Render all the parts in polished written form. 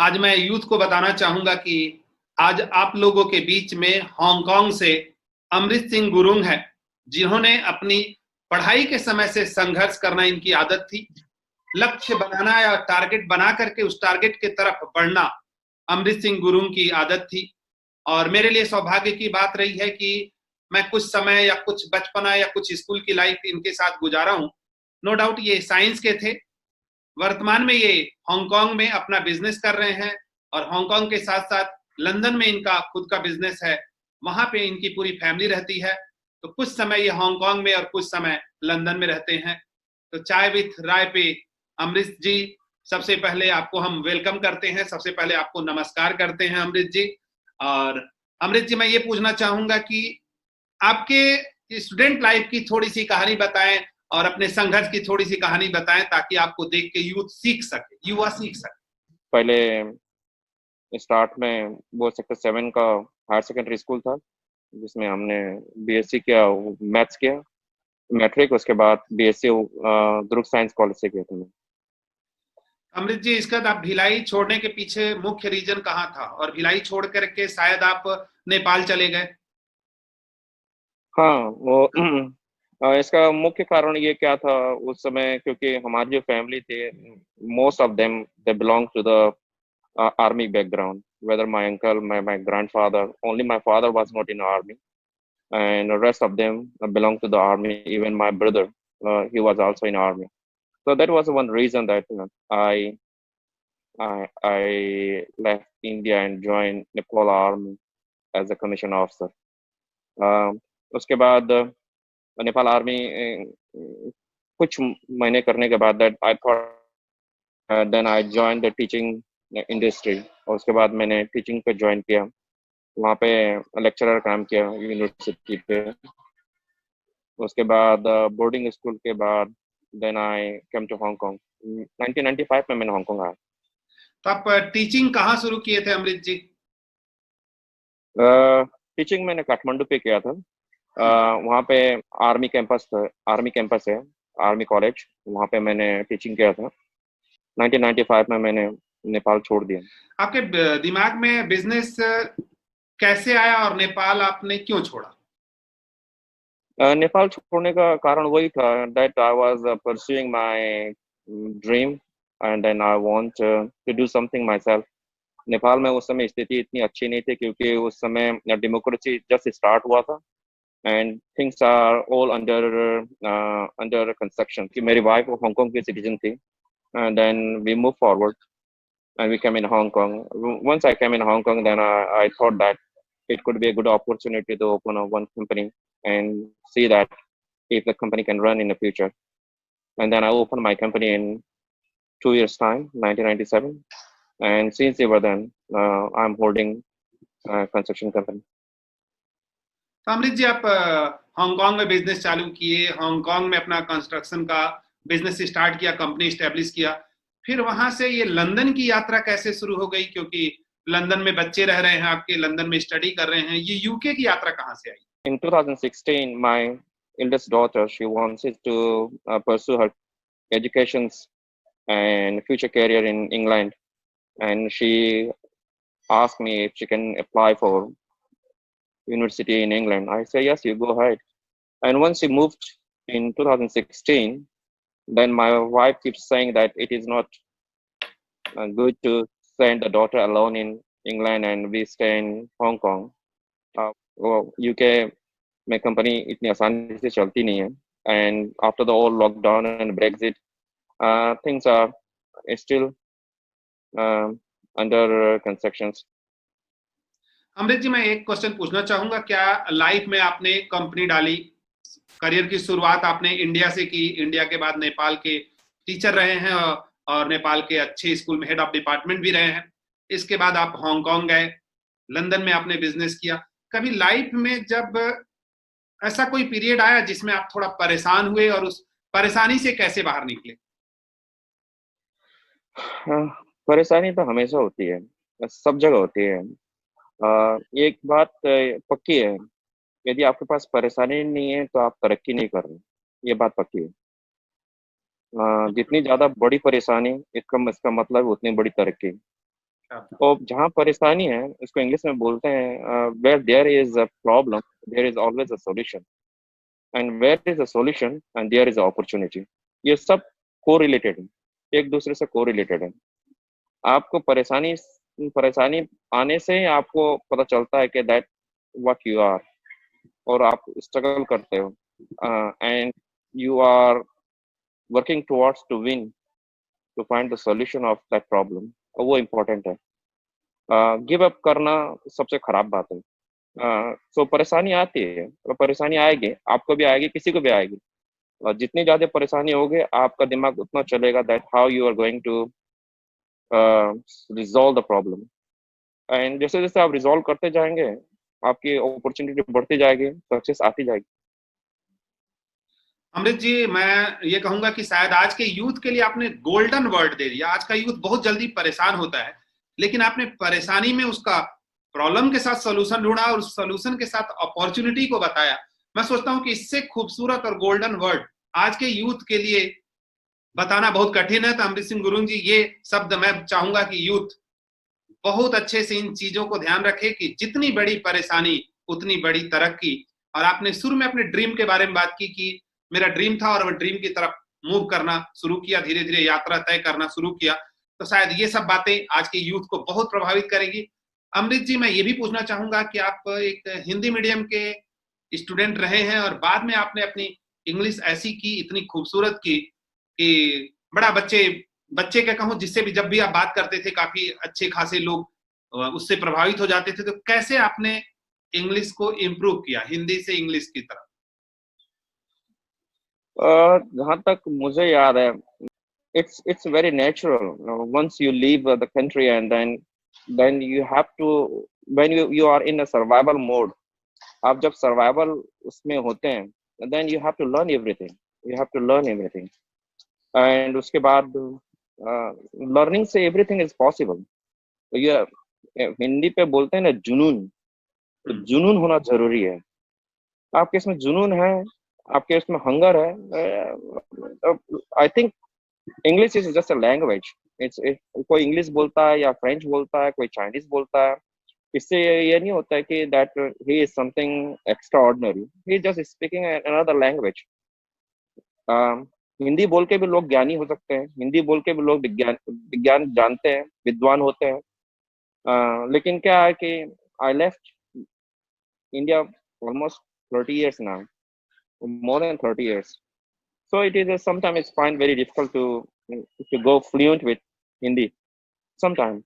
आज मैं यूथ को बताना चाहूंगा कि आज आप लोगों के बीच में हांगकांग से अमृत सिंह गुरुंग है, जिन्होंने अपनी पढ़ाई के समय से संघर्ष करना इनकी आदत थी। लक्ष्य बनाना या टारगेट बना करके उस टारगेट की तरफ बढ़ना अमृत सिंह गुरुंग की आदत थी। और मेरे लिए सौभाग्य की बात रही है कि मैं कुछ समय या कुछ बचपना या कुछ स्कूल की लाइफ इनके साथ गुजारा हूं। नो डाउट ये साइंस के थे। वर्तमान में ये हांगकांग में अपना बिजनेस कर रहे हैं और हांगकांग के साथ साथ लंदन में इनका खुद का बिजनेस है। वहां पे इनकी पूरी फैमिली रहती है। तो कुछ समय ये हांगकांग में और कुछ समय लंदन में रहते हैं। तो चाय विथ राय पे अमृत जी, सबसे पहले आपको हम वेलकम करते हैं, सबसे पहले आपको नमस्कार करते हैं अमृत जी। और अमृत जी, मैं ये पूछना चाहूंगा कि आपके स्टूडेंट लाइफ की थोड़ी सी कहानी बताएं और अपने संघर्ष की थोड़ी सी कहानी बताएं, ताकि आपको देख के यूथ सीख सके, युवा सीख सके। पहले स्टार्ट में वो सेक्टर 7 का हायर सेकेंडरी स्कूल था, जिसमें हमने बीएससी किया, मैथ्स किया, मैट्रिक। उसके बाद बीएससी दुर्ग साइंस कॉलेज से किया था मैं। अमृत जी, इसका आप भिलाई छोड़ने के पीछे मुख्य रीजन कहाँ था, और भिलाई छोड़ करके शायद आप नेपाल चले गए? हाँ, वो इसका मुख्य कारण ये क्या था उस समय, क्योंकि हमारी जो फैमिली थी, most of them they belong to the army background. Whether my uncle, my grandfather, only my father was not in army, and the rest of them belong to the army. Even my brother, he was also in army. So that was one reason that I left India and joined Nepal army as a commission officer. उसके बाद Nepal army कुछ महीने करने के बाद that I thought then I joined the teaching industry, और उसके बाद मैंने टीचिंग पे ज्वाइन किया। वहाँ पे लेक्चरर काम किया यूनिवर्सिटी पे। उसके बाद बोर्डिंग स्कूल के बाद then I came to Hong Kong. 1995 में मैंने हांगकांग आया। तो आप टीचिंग कहाँ शुरू किए थे अमृत जी? टीचिंग मैंने काठमांडू पे किया था। वहाँ पे आर्मी कैंपस है, आर्मी कॉलेज, वहाँ पे मैंने टीचिंग किया था। 1995 में मैंने नेपाल छोड़ दिया। आपके दिमाग में बिजनेस कैसे आया और नेपाल आपने क्यों छोड़ा? नेपाल छोड़ने का कारण वही था that I was pursuing my dream and then I want to do something myself. Nepal में उस समय स्थिति इतनी अच्छी नहीं थी, क्योंकि उस समय डेमोक्रेसी जस्ट स्टार्ट हुआ था and things are all under construction. कि मेरी वाइफ हांगकांग की सिटीजन थी and then we move forward and we came in Hong Kong. Once I came in Hong Kong, then I thought that it could be a good opportunity to open one company and see that if the company can run in the future. And then I opened my company in 2 years' time, 1997. And since ever then, I'm holding a construction company. तो अमृत जी, आप Hong Kong में business चालू किए, Hong Kong में अपना construction का business start किया, company establish किया, फिर वहां से ये लंदन की यात्रा कैसे शुरू हो गई? क्योंकि लंदन में बच्चे रह रहे हैं आपके, लंदन में स्टडी कर रहे हैं, ये यूके की यात्रा कहाँ से आई? In 2016, my eldest daughter, she wanted to pursue her educations and future career in England, and she asked me if she can apply for university in England. I say yes, you go ahead. And once she moved in 2016, then my wife keeps saying that it is not good to send the daughter alone in England and we stay in Hong Kong. UK में company इतनी आसानी से चलती नहीं है, and after the whole lockdown and Brexit, things are still under constructions. अमृत जी, मैं एक question पूछना चाहूंगा, क्या लाइफ में आपने कंपनी डाली, करियर की शुरुआत आपने इंडिया से की, इंडिया के बाद नेपाल के टीचर रहे हैं और नेपाल के अच्छे स्कूल में हेड ऑफ डिपार्टमेंट भी रहे हैं, इसके बाद आप हांगकांग गए, लंदन में आपने बिजनेस किया। कभी लाइफ में जब ऐसा कोई पीरियड आया जिसमें आप थोड़ा परेशान हुए, और उस परेशानी से कैसे बाहर निकले? परेशानी तो हमेशा होती है, सब जगह होती है। एक बात पक्की है, यदि आपके पास परेशानी नहीं है तो आप तरक्की नहीं कर रहे, ये बात पक्की है। जितनी ज्यादा बड़ी परेशानी, इसका मतलब उतनी बड़ी तरक्की। तो जहाँ परेशानी है उसको इंग्लिश में बोलते हैं where there is a problem there is always a solution, and where is a solution and there is a opportunity. ये सब को रिलेटेड है, एक दूसरे से को रिलेटेड है। आपको परेशानी परेशानी आने से ही आपको पता चलता है कि दैट व्हाट यू आर, और आप स्ट्रगल करते हो and you are working towards to win, to find the solution of that problem, और वो इम्पोर्टेंट है। गिव अप करना सबसे खराब बात है। सो परेशानी आती है, और परेशानी आएगी, आपको भी आएगी, किसी को भी आएगी, और जितनी ज्यादा परेशानी होगी आपका दिमाग उतना चलेगा that how you are going to resolve the problem. And जैसे जैसे आप रिजॉल्व करते जाएंगे आपकी अपॉर्चुनिटी बढ़ती जाएगी, सक्सेस आती जाएगी। अमृत जी, मैं ये कहूंगा कि शायद आज के यूथ के लिए आपने गोल्डन वर्ड दे दिया। आज का यूथ बहुत जल्दी परेशान होता है, लेकिन आपने परेशानी में उसका प्रॉब्लम के साथ सॉल्यूशन ढूंढा और उस सॉल्यूशन के साथ अपॉर्चुनिटी को बताया। मैं सोचता हूं कि इससे खूबसूरत और गोल्डन वर्ड आज के यूथ के लिए बताना बहुत कठिन है। तो अमृत सिंह गुरुंग जी, ये शब्द मैं चाहूंगा कि यूथ बहुत अच्छे से इन चीजों को ध्यान रखे कि जितनी बड़ी परेशानी उतनी बड़ी तरक्की। और आपने शुरू में अपने ड्रीम के बारे में बात की कि मेरा ड्रीम था और मैं ड्रीम की तरफ मूव करना शुरू किया, धीरे धीरे यात्रा तय करना शुरू किया। तो शायद ये सब बातें आज के यूथ को बहुत प्रभावित करेगी। अमृत जी, मैं ये भी पूछना चाहूंगा कि आप एक हिंदी मीडियम के स्टूडेंट रहे हैं और बाद में आपने अपनी इंग्लिश ऐसी की, इतनी खूबसूरत की कि बड़ा बच्चे बच्चे क्या कहूं, जिससे भी जब भी आप बात करते थे काफी अच्छे खासे लोग उससे प्रभावित हो जाते थे। तो कैसे आपने इंग्लिश को इम्प्रूव किया, हिंदी से इंग्लिश की तरफ? जहाँ तक मुझे याद है, it's very natural. Once you leave the country and then you have to, when you are in a survival mode, आप जब सर्वाइवल उसमें होते हैं then you have to learn everything, you have to learn everything, and उसके बाद learning से everything is possible. तो ये हिंदी पे बोलते हैं ना जुनून, तो जुनून होना जरूरी है। आपके इसमें जुनून है, आपके इसमें हंगर है। I think English is just a language. कोई इंग्लिश बोलता है या फ्रेंच बोलता है, कोई चाइनीज बोलता है, इससे ये नहीं होता है कि that he is something extra ordinary, he just speaking another language. Hindi बोल के भी लोग ज्ञानी हो सकते हैं, हिंदी बोल के भी लोग विज्ञान विज्ञान जानते हैं, विद्वान होते हैं। लेकिन क्या है कि I left India almost 30 years now, more than 30 years. So it is sometimes it's find very difficult to go fluent with Hindi sometimes.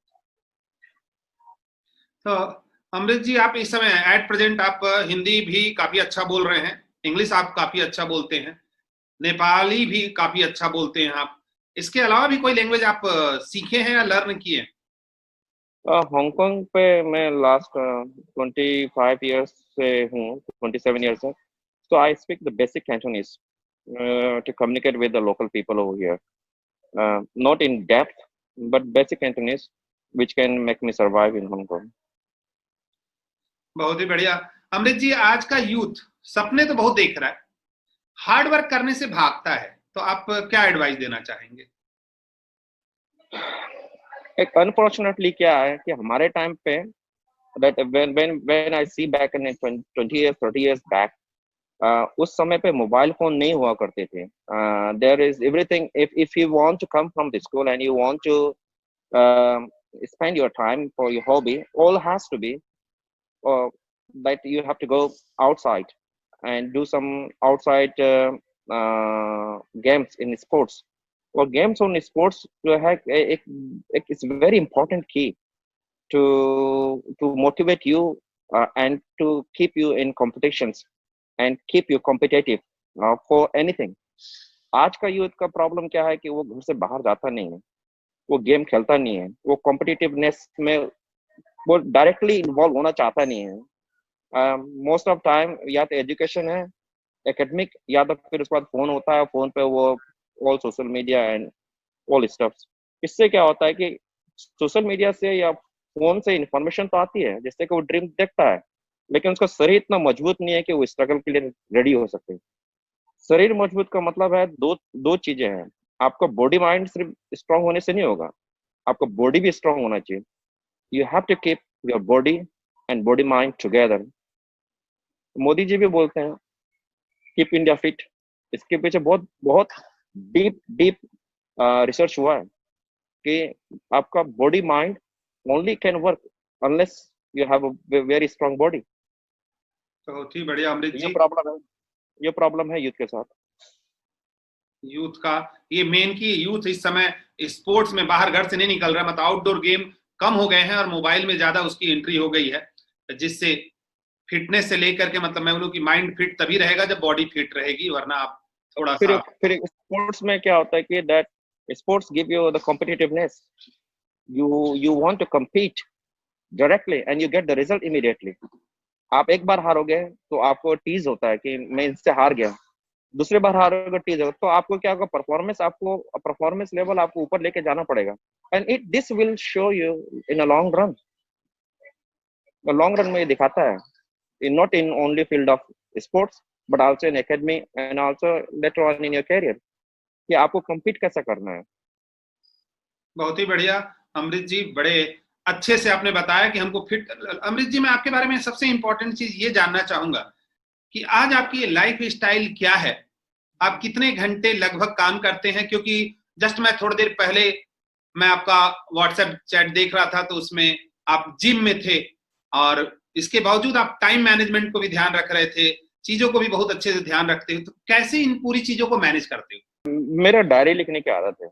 तो अमृत जी, आप इस समय एट प्रेजेंट आप हिंदी भी काफी अच्छा बोल रहे हैं, इंग्लिश आप काफी अच्छा बोलते हैं, नेपाली भी काफी अच्छा बोलते हैं आप। इसके अलावा भी कोई लैंग्वेज आप सीखे हैं या लर्न किए हैं? हांगकांग पे मैं लास्ट 25 years से हूँ, 27 years है। So I speak the basic Cantonese to communicate with the local people over here. Not in depth, but basic Cantonese, which can make me survive in Hong Kong. बहुत ही बढ़िया। अमृत जी, आज का youth सपने तो बहुत देख रहा है, हार्ड वर्क करने से भागता है, तो आप क्या एडवाइस देना चाहेंगे? एक अनफॉर्चुनेटली क्या है कि हमारे टाइम पे that when I see back in 20 years 30 years back, उस समय पे मोबाइल फोन नहीं हुआ करते थे। There is everything, if you want to come from the school and you want to spend your time for your hobby, all has to be that you have to go outside and do some outside games in sports, और games on sports जो है एक it's very important key to motivate you and to keep you in competitions and keep you competitive for anything. आज का youth का problem क्या है कि वो घर से बाहर जाता नहीं है, वो गेम खेलता नहीं है, वो कॉम्पिटिटिवनेस में वो डायरेक्टली इन्वॉल्व होना चाहता नहीं है। मोस्ट ऑफ टाइम या तो एजुकेशन है एकेडमिक, या तो फिर उसके बाद फोन होता है, फोन पे वो all social media and all stuffs. इससे क्या होता है कि सोशल मीडिया से या फोन से इंफॉर्मेशन तो आती है जिससे कि वो ड्रीम देखता है, लेकिन उसका शरीर इतना मजबूत नहीं है कि वो स्ट्रगल के लिए रेडी हो सके। शरीर मजबूत का मतलब है दो चीजें हैं। आपका बॉडी माइंड सिर्फ स्ट्रांग होने से नहीं होगा, आपका बॉडी भी स्ट्रांग होना चाहिए। You have to keep your body and body mind together. Modi ji भी बोलते हैं कीप इंडिया फिट। इसके पीछे बहुत बहुत डीप डीप रिसर्च हुआ है कि आपका body mind only can work unless you have a very strong body. बहुत ही बढ़िया अमृत ये जी। प्रॉब्लम है यूथ के साथ। यूथ का ये मेन की यूथ इस समय स्पोर्ट्स में बाहर घर से नहीं निकल रहा, मतलब आउटडोर गेम कम हो गए हैं और मोबाइल में ज्यादा उसकी एंट्री हो गई है, जिससे फिटनेस से लेकर के मतलब मैं बोलूं कि माइंड फिट तभी रहेगा जब बॉडी फिट रहेगी, वरना आप थोड़ा सा फिर स्पोर्ट्स में क्या होता है कि that sports give you the competitiveness. you want to compete directly and you get the result immediately. आप एक बार हारोगे तो आपको टीज होता है कि मैं इससे हार गया, दूसरी बार हारोगे टीज होगा, तो आपको क्या होगा, परफॉर्मेंस लेवल आपको ऊपर लेके जाना पड़ेगा। And this will show you in a long run में ये दिखाता है, not in only field of sports but also in academy and also later on in your career कि आपको compete कैसा करना है। बहुत ही बढ़िया अमृत जी, बड़े अच्छे से आपने बताया कि हमको फिट। अमृत जी, मैं आपके बारे में सबसे इंपॉर्टेंट चीज ये जानना चाहूंगा कि आज आपकी लाइफ स्टाइल क्या है, आप कितने घंटे लगभग काम करते हैं? क्योंकि जस्ट मैं थोड़ी देर पहले मैं आपका व्हाट्सएप चैट देख रहा था, तो उसमें आप जिम में थे और इसके बावजूद आप टाइम मैनेजमेंट को भी ध्यान रख रहे थे, चीजों को भी बहुत अच्छे से ध्यान रखते हो, तो कैसे इन पूरी चीजों को मैनेज करते हो? मेरा डायरी लिखने की आदत है,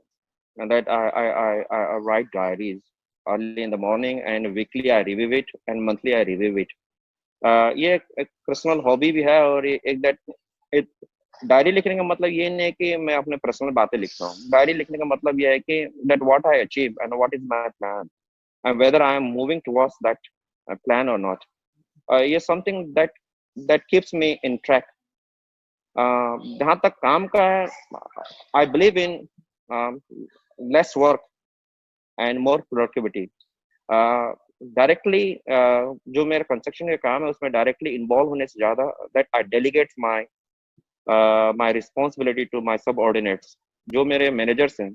that I write diaries early in the morning and weekly I review it and monthly I review it. ये एक पर्सनल हॉबी भी है और एक दैट डायरी लिखने का मतलब ये नहीं है कि मैं अपने पर्सनल बातें लिखता हूँ। डायरी लिखने का मतलब ये है कि that what I achieve and what is my plan and whether I am moving towards that plan और नॉट। ये something that keeps me in track. जहाँ तक काम का है, आई believe in less work and more productivity. Directly जो मेरा construction का काम है उसमें डायरेक्टली इन्वॉल्व होने से ज्यादा that I delegate my responsibility to my subordinates. जो मेरे मैनेजर्स हैं,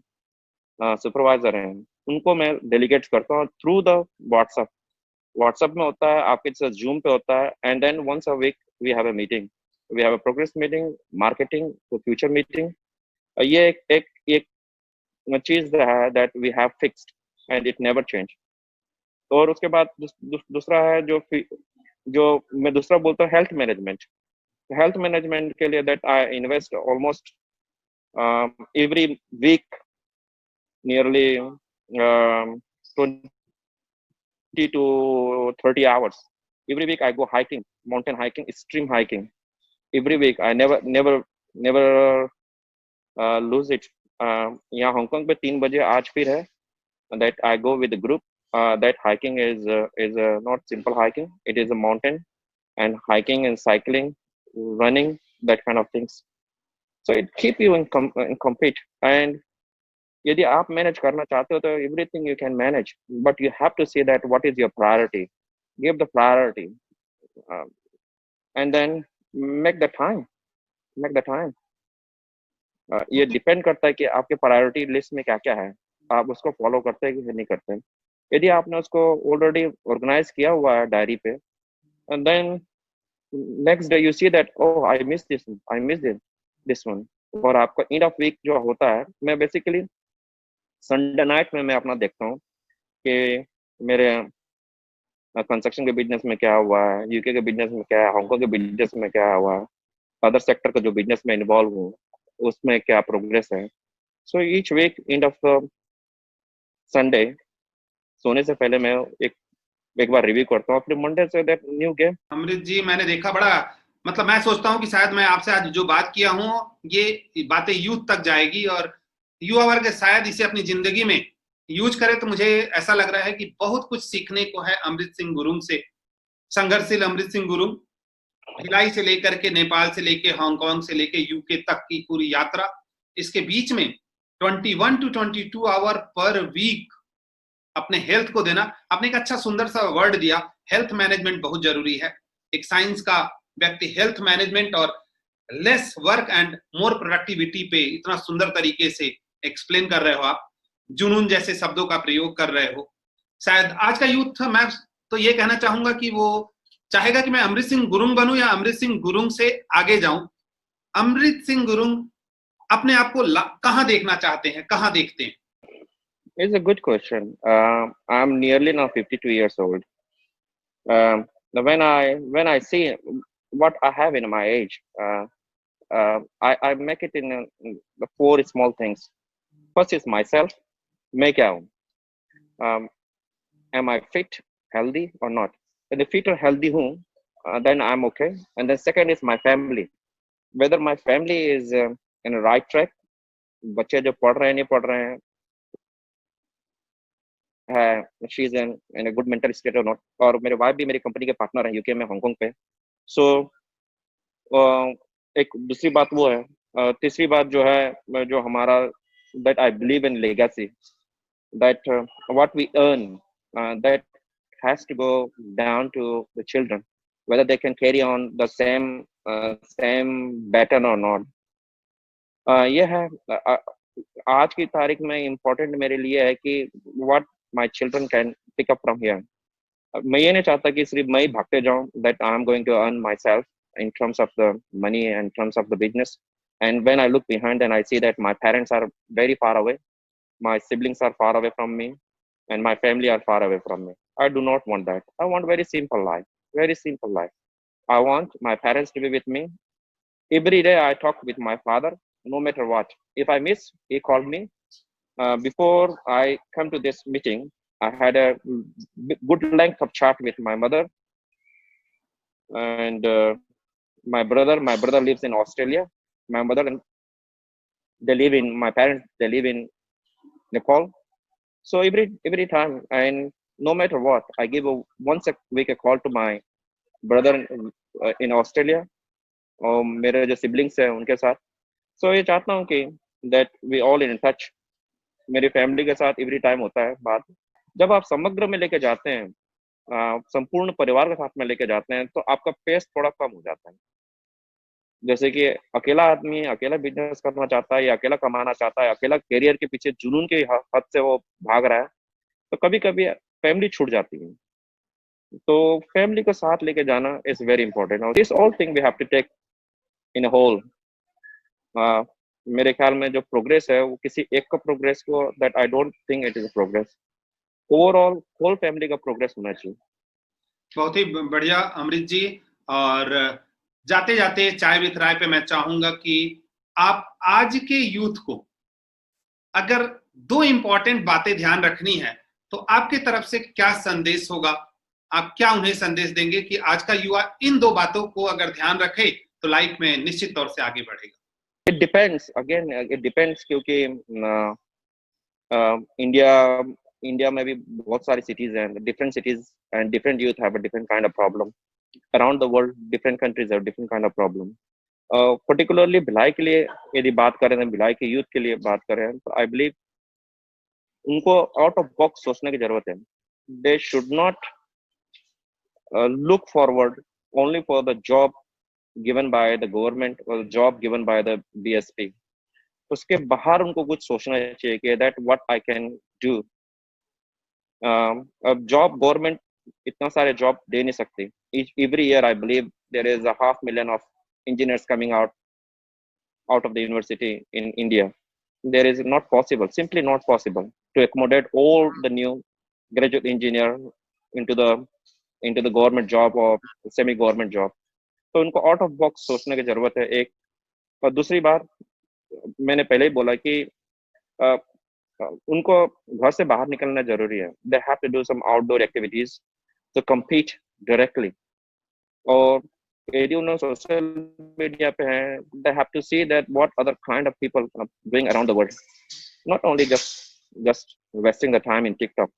सुपरवाइजर हैं, उनको मैं डेलीगेट करता हूँ थ्रू द व्हाट्सएप में होता है, आपके साथ जूम पे होता है, and then once a week we have a meeting, we have a progress meeting, marketing to future meeting. ये एक चीज है that we have fixed and it never change. और उसके बाद दूसरा है जो मैं दूसरा बोलता हूँ हेल्थ मैनेजमेंट के लिए that I invest almost every week nearly 20 to 30 hours. Every week I go hiking, mountain hiking, extreme hiking. Every week I never lose it. यहाँ हांगकांग पे 3 बजे आज फिर है that I go with the group. That hiking is not simple hiking. It is a mountain and hiking and cycling, running, that kind of things. So it keep you in compete. And यदि आप manage करना चाहते हो तो everything you can manage, but you have to see that what is your priority. Give the priority, and then make the time. ये depend करता है कि आपके प्रायोरिटी लिस्ट में क्या क्या है, आप उसको फॉलो करते हैं कि नहीं करते हैं। यदि आपने उसको ऑलरेडी ऑर्गेनाइज किया हुआ है डायरी पे, and then next day you see that oh I miss this one, और आपका एंड ऑफ वीक जो होता है, मैं बेसिकली संडे नाइट में मैं अपना देखता हूँ कि मेरे कंस्ट्रक्शन के बिजनेस में क्या हुआ है, यूके के बिजनेस में क्या है, हांगकांग के बिजनेस में क्या हुआ है, अदर सेक्टर का जो बिजनेस में इन्वॉल्व हूँ उसमें क्या प्रोग्रेस है। So each week end of Sunday सोने से पहले मैं एक बार रिव्यू करता हूँ, फिर मंडे से that new game. Amrit ji, मैंने देखा बड़ा, मतलब मैं सोचता हूँ कि शायद मैं आपसे आज जो बात किया हूँ ये बातें यूथ तक जाएगी और युवा वर्ग शायद इसे अपनी जिंदगी में यूज करे, तो मुझे ऐसा लग रहा है कि बहुत कुछ सीखने को है अमृत सिंह गुरुंग से। संघर्षशील अमृत सिंह गुरुंग, भिलाई से लेकर के नेपाल से लेके हांगकांग से लेके यूके तक की पूरी यात्रा, इसके बीच में 21 to 22 आवर पर वीक अपने हेल्थ को देना। आपने एक अच्छा सुंदर सा वर्ड दिया, हेल्थ मैनेजमेंट बहुत जरूरी है। एक साइंस का व्यक्ति हेल्थ मैनेजमेंट और lace work and more productivity पे इतना सुंदर तरीके से एक्सप्लेन कर रहे हो आप, जुनून जैसे शब्दों का प्रयोग कर रहे हो। शायद आज का यूथ, मैं तो ये कहना चाहूंगा कि वो चाहेगा कि मैं अमृत सिंह गुरुंग बनूं या अमृत सिंह गुरुंग से आगे जाऊं। अमृत सिंह गुरुंग अपने आप को कहां देखना चाहते हैं, कहां देखते हैं? It's a good question. I'm nearly now 52 years old. Now when I see what I have in my age, I make it in the four small things. First is myself. मैं क्या हूँ? Um, am I fit, healthy or not? If fit or healthy हूँ, then I'm okay. And then second is my family. Whether my family is in a right track, बच्चे जो पढ़ रहे हैं नहीं पढ़ रहे हैं, she is in a good mental state और नॉट, और मेरे वाइफ भी मेरी कंपनी के पार्टनर हैं यूके में, हांगकांग पे। सो एक दूसरी बात वो है। तीसरी बात जो है, जो हमारा that I believe in legacy, that what we earn that has to go down to the children, whether they can carry on the same baton or not. ये है आज की तारीख में इम्पोर्टेंट मेरे लिए है कि what my children can pick up from here. मैं ये नहीं चाहता कि सिर्फ मैं ही भागते जाऊं, that I am going to earn myself in terms of the money and in terms of the business. And when I look behind and I see that my parents are very far away, my siblings are far away from me, and my family are far away from me. I do not want that. I want very simple life, very simple life. I want my parents to be with me. Every day I talk with my father, no matter what. If I miss, he called me. Before I come to this meeting, I had a good length of chat with my mother and my brother. My brother lives in Australia. My mother and my parents, they live in Nepal. So every time, and no matter what, I give once a week a call to my brother in Australia, और मेरे जो siblings हैं उनके साथ। सो ये चाहता हूँ कि that we all in touch. मेरी फैमिली के साथ एवरी टाइम होता है बात। जब आप समग्र में लेके जाते हैं, संपूर्ण परिवार के साथ में लेके जाते हैं, तो आपका पेस थोड़ा कम हो जाता है। जैसे कि अकेला आदमी अकेला बिजनेस करना चाहता है या अकेला कमाना चाहता है, अकेला करियर के पीछे जुनून के हद से वो भाग रहा है, तो कभी कभी फैमिली छूट जाती है। तो फैमिली को साथ लेके जाना इज वेरी इंपॉर्टेंट। और this all thing we have to take in whole. मेरे ख्याल में जो प्रोग्रेस है वो किसी एक का प्रोग्रेस को, that I don't think it is a progress. Overall whole family का प्रोग्रेस होना चाहिए। बहुत ही बढ़िया अमृत जी। और जाते जाते चाय विथ राय पे मैं चाहूंगा कि आप आज के यूथ को अगर दो इंपॉर्टेंट बातें ध्यान रखनी है तो आपके तरफ से क्या संदेश होगा? आप क्या उन्हें संदेश देंगे कि आज का युवा इन दो बातों को अगर ध्यान रखे तो लाइफ में निश्चित तौर से आगे बढ़ेगा? It depends, again it depends, क्योंकि इंडिया में भी बहुत सारी सिटीज हैं, different cities and different youth have a different kind of problem. Around the world different countries have different kind of problem. Particularly Bhilai के लिए यदि बात करें, भिलाई के यूथ के लिए बात करें, तो आई बिलीव उनको आउट ऑफ बॉक्स सोचने की जरूरत है। They should not look forward only for the job given by the government or the job given by the BSP. उसके बाहर उनको कुछ सोचना चाहिए कि that what I can do. अब जॉब गवर्नमेंट इतना सारे जॉब दे नहीं सकती। Every year I believe there is a 500,000 of engineers coming out of the university in India. There is not possible, simply not possible to accommodate all the new graduate engineer into the government job or semi government job. तो उनको out of box सोचने की जरूरत है, एक। और दूसरी बात, मैंने पहले ही बोला कि उनको घर से बाहर निकलना जरूरी है। They have to do some outdoor activities to compete directly. और यदि उन्होंने सोशल मीडिया पे हैं, they have to see that what other kind of people doing around the world, not only just wasting the time in TikTok.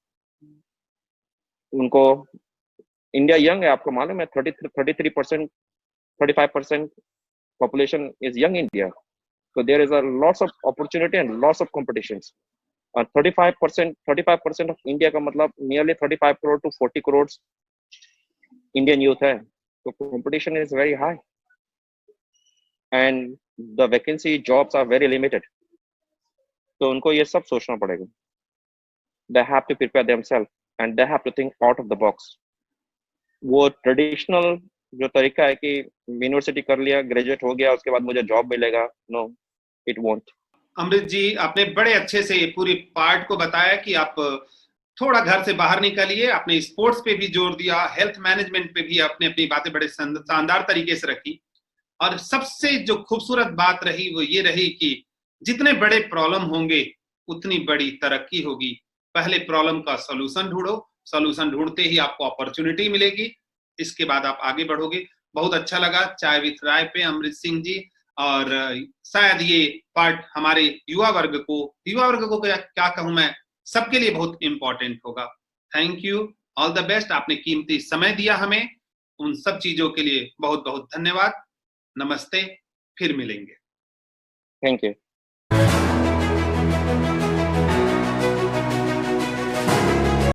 उनको India young है, आपको मालूम है 33%, 35% population is young India. So there is a lots of opportunity and lots of competitions. 35% of India का मतलब nearly 35 crore to 40 crores Indian youth है। So competition is very high and the vacancy jobs are very limited. तो उनको ये सब सोचना पड़ेगा। They have to prepare themselves and they have to think out of the box. वो traditional जो तरीका है कि यूनिवर्सिटी कर लिया, ग्रेजुएट हो गया, उसके बाद मुझे जॉब मिलेगा, नो, इट वोंट. अमृत जी, आपने बड़े अच्छे से ये पूरी पार्ट को बताया कि आप थोड़ा घर से बाहर निकलिए, आपने स्पोर्ट्स पे भी जोर दिया, हेल्थ मैनेजमेंट पे भी आपने अपनी बातें बड़े शानदार तरीके से रखी, और सबसे जो खूबसूरत बात रही वो ये रही कि जितने बड़े प्रॉब्लम होंगे उतनी बड़ी तरक्की होगी. पहले प्रॉब्लम का सॉल्यूशन ढूंढो, सॉल्यूशन ढूंढते ही आपको अपॉर्चुनिटी मिलेगी, इसके बाद आप आगे बढ़ोगे. बहुत अच्छा लगा चाय विथ राय पे अमृत सिंह जी, और शायद ये पार्ट हमारे युवा वर्ग को क्या कहूं मैं, सबके लिए बहुत इंपॉर्टेंट होगा. Thank you, all the best. आपने कीमती समय दिया हमें, उन सब चीजों के लिए बहुत बहुत धन्यवाद. नमस्ते, फिर मिलेंगे. Thank you.